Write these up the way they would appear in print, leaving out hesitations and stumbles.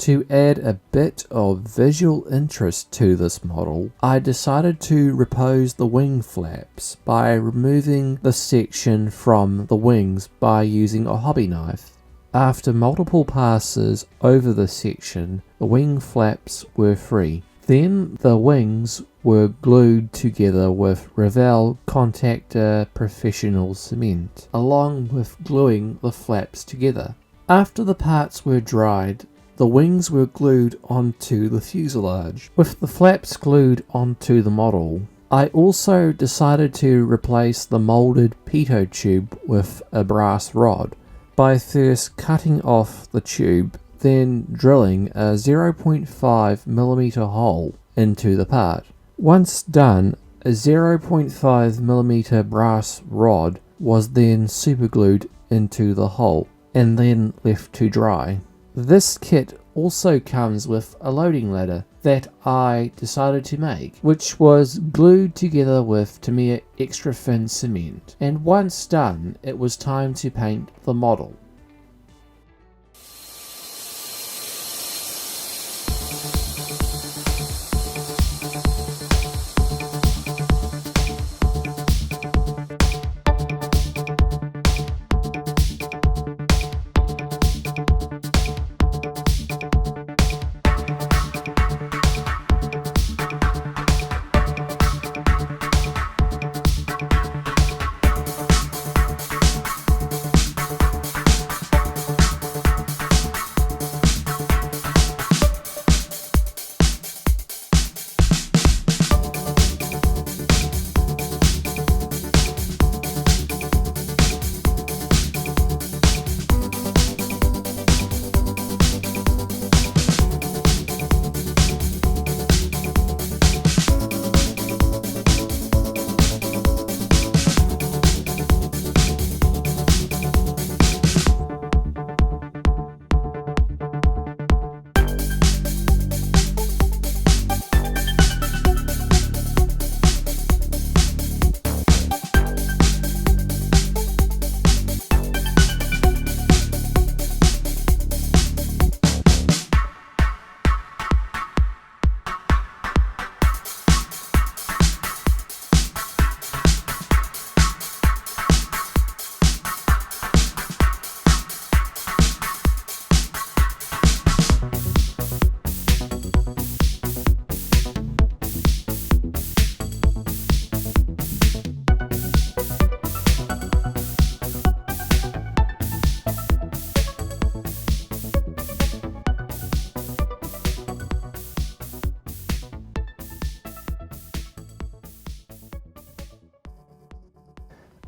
To add a bit of visual interest to this model, I decided to repose the wing flaps by removing the section from the wings by using a hobby knife. After multiple passes over the section, the wing flaps were free. Then the wings were glued together with Revell Contactor Professional Cement, along with gluing the flaps together. After the parts were dried, the wings were glued onto the fuselage, with the flaps glued onto the model. I also decided to replace the moulded pitot tube with a brass rod by first cutting off the tube, then drilling a 0.5mm hole into the part. Once done, a 0.5mm brass rod was then superglued into the hole and then left to dry. This kit also comes with a loading ladder that I decided to make, which was glued together with Tamiya extra thin cement, and once done it was time to paint the model.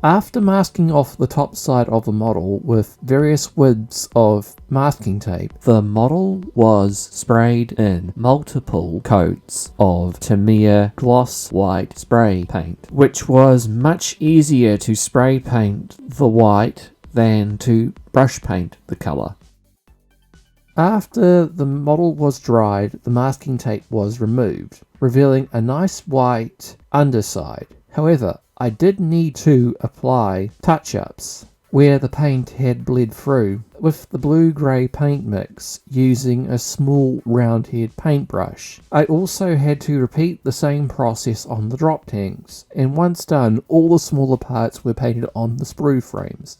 After masking off the top side of the model with various widths of masking tape, the model was sprayed in multiple coats of Tamiya gloss white spray paint, which was much easier to spray paint the white than to brush paint the colour. After the model was dried, the masking tape was removed, revealing a nice white underside. However, I did need to apply touch-ups where the paint had bled through with the blue-grey paint mix using a small round-head paintbrush. I also had to repeat the same process on the drop tanks, and once done, all the smaller parts were painted on the sprue frames.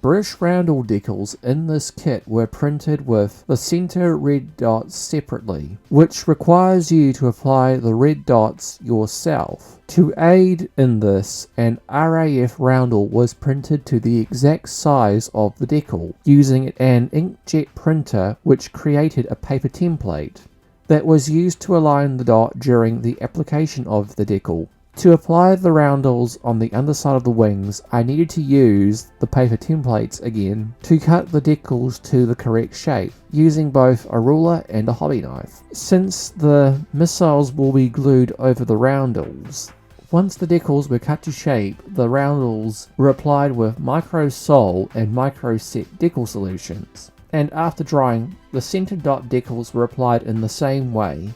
British roundel decals in this kit were printed with the centre red dots separately, which requires you to apply the red dots yourself. To aid in this, an RAF roundel was printed to the exact size of the decal, using an inkjet printer which created a paper template that was used to align the dot during the application of the decal. To apply the roundels on the underside of the wings, I needed to use the paper templates again to cut the decals to the correct shape, using both a ruler and a hobby knife. Since the missiles will be glued over the roundels, once the decals were cut to shape, the roundels were applied with micro sol and micro set decal solutions, and after drying, the centre dot decals were applied in the same way.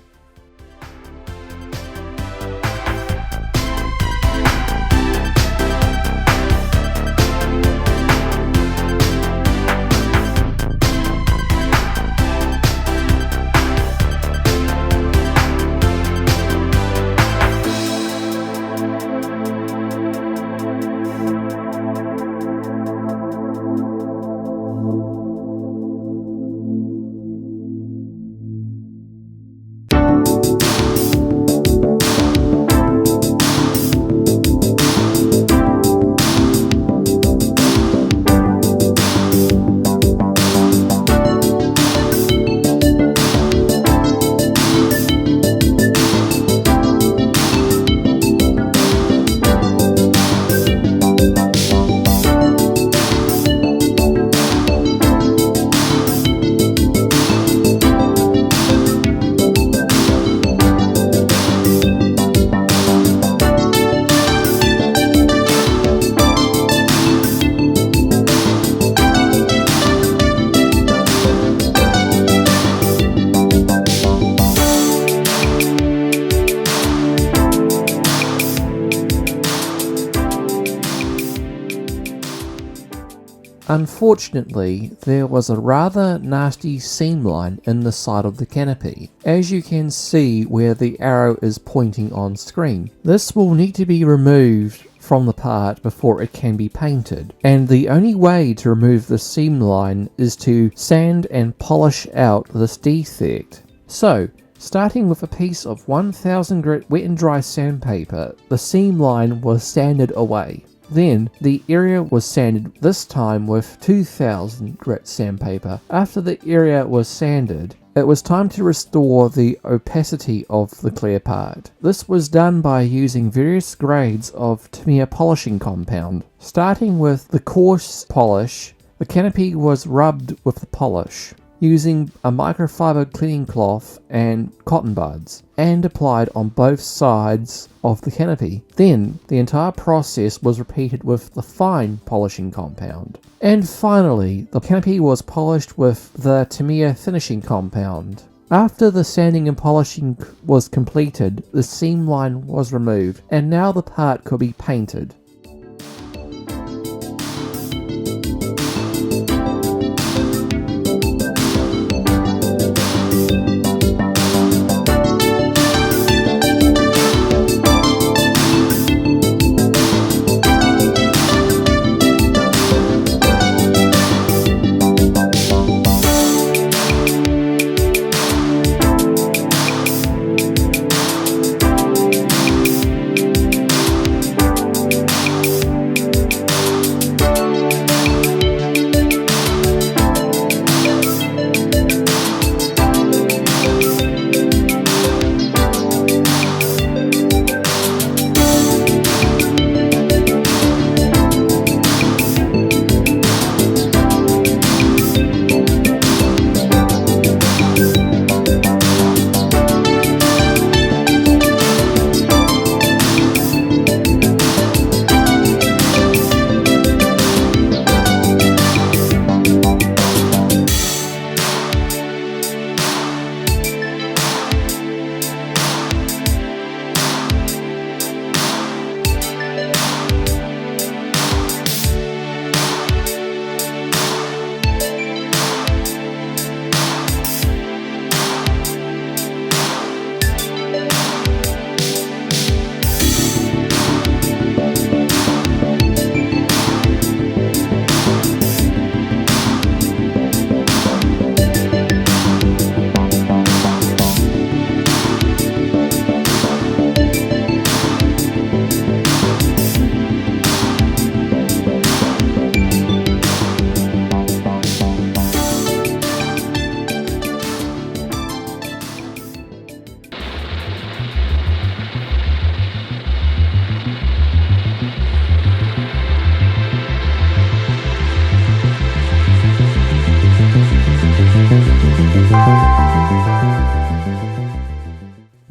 Unfortunately, there was a rather nasty seam line in the side of the canopy, as you can see where the arrow is pointing on screen. This will need to be removed from the part before it can be painted, and the only way to remove the seam line is to sand and polish out this defect. So, starting with a piece of 1000 grit wet and dry sandpaper, the seam line was sanded away. Then, the area was sanded, this time with 2000 grit sandpaper. After the area was sanded, it was time to restore the opacity of the clear part. This was done by using various grades of Tamiya polishing compound. Starting with the coarse polish, the canopy was rubbed with the polish, using a microfiber cleaning cloth and cotton buds, and applied on both sides of the canopy. Then the entire process was repeated with the fine polishing compound. And finally, the canopy was polished with the Tamiya finishing compound. After the sanding and polishing was completed, the seam line was removed, and now the part could be painted.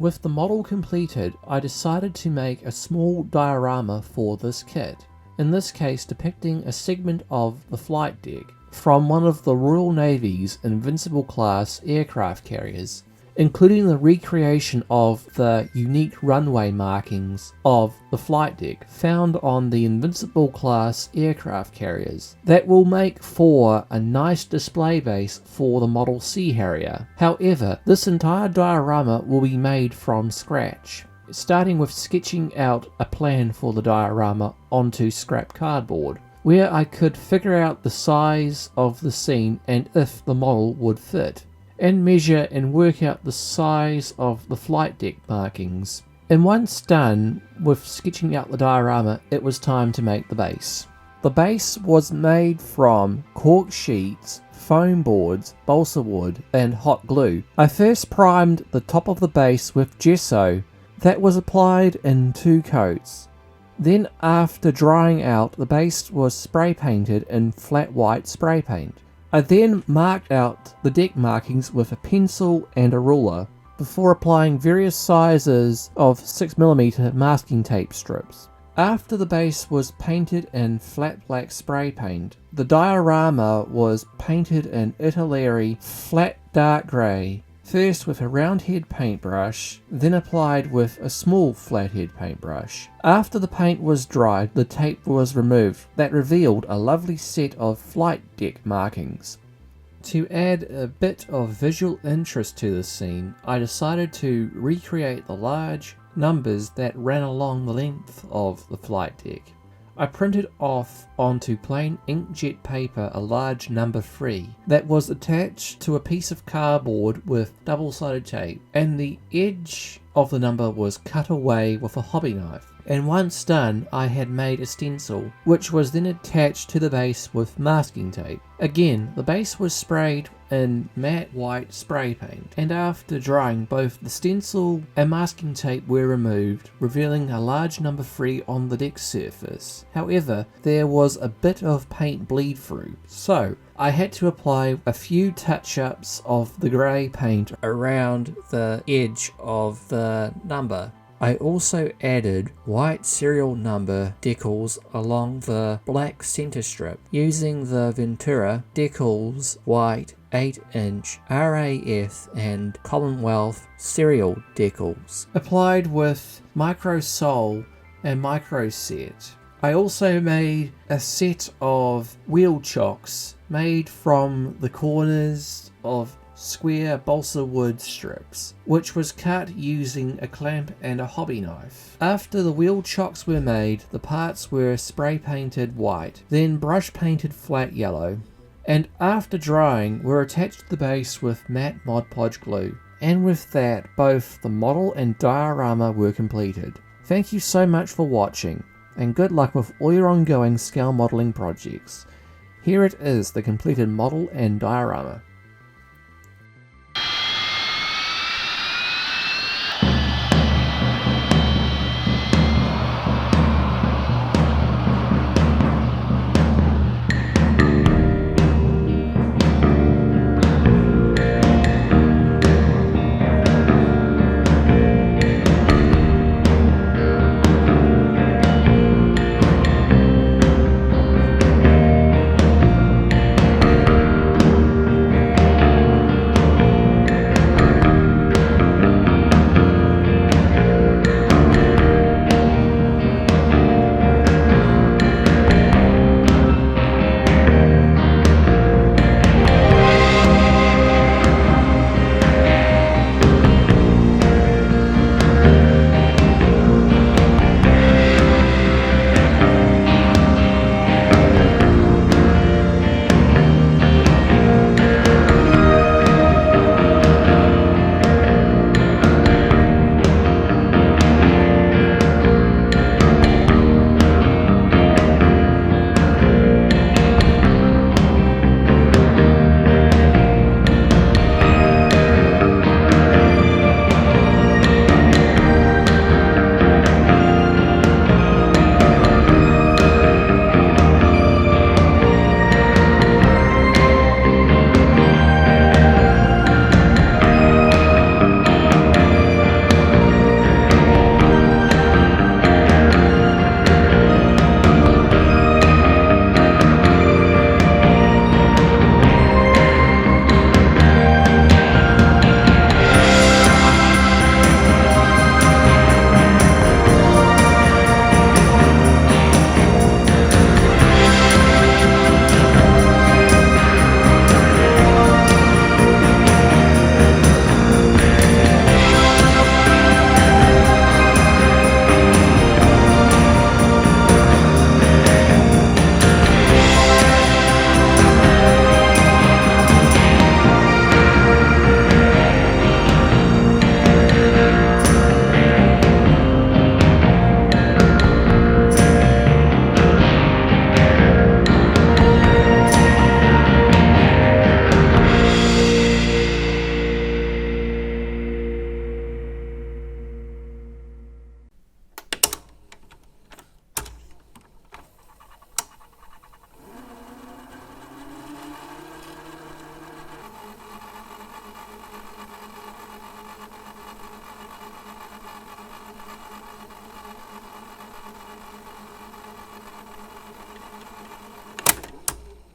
With the model completed, I decided to make a small diorama for this kit, in this case depicting a segment of the flight deck from one of the Royal Navy's Invincible class aircraft carriers, including the recreation of the unique runway markings of the flight deck found on the Invincible class aircraft carriers that will make for a nice display base for the model Sea Harrier. However, this entire diorama will be made from scratch, starting with sketching out a plan for the diorama onto scrap cardboard, where I could figure out the size of the scene and if the model would fit, and measure and work out the size of the flight deck markings. And once done with sketching out the diorama, it was time to make the base. The base was made from cork sheets, foam boards, balsa wood and hot glue. I first primed the top of the base with gesso that was applied in 2 coats. Then after drying out, the base was spray painted in flat white spray paint. I then marked out the deck markings with a pencil and a ruler before applying various sizes of 6mm masking tape strips. After the base was painted in flat black spray paint, the diorama was painted in Italeri flat dark grey, first with a roundhead paintbrush, then applied with a small flathead paintbrush. After the paint was dried, the tape was removed. That revealed a lovely set of flight deck markings. To add a bit of visual interest to the scene, I decided to recreate the large numbers that ran along the length of the flight deck. I printed off onto plain inkjet paper a large number 3 that was attached to a piece of cardboard with double-sided tape, and the edge of the number was cut away with a hobby knife. And once done, I had made a stencil, which was then attached to the base with masking tape. Again, the base was sprayed in matte white spray paint, and after drying, both the stencil and masking tape were removed, revealing a large number 3 on the deck surface. However, there was a bit of paint bleed through, so I had to apply a few touch-ups of the grey paint around the edge of the number. I also added white serial number decals along the black center strip using the Ventura Decals White 8-inch RAF and Commonwealth serial decals, applied with micro sole and micro set. I also made a set of wheel chocks made from the corners of square balsa wood strips, which was cut using a clamp and a hobby knife. After the wheel chocks were made, the parts were spray painted white, then brush painted flat yellow, and after drying were attached to the base with matte Mod Podge glue. And with that, both the model and diorama were completed. Thank you so much for watching, and good luck with all your ongoing scale modelling projects. Here it is, the completed model and diorama.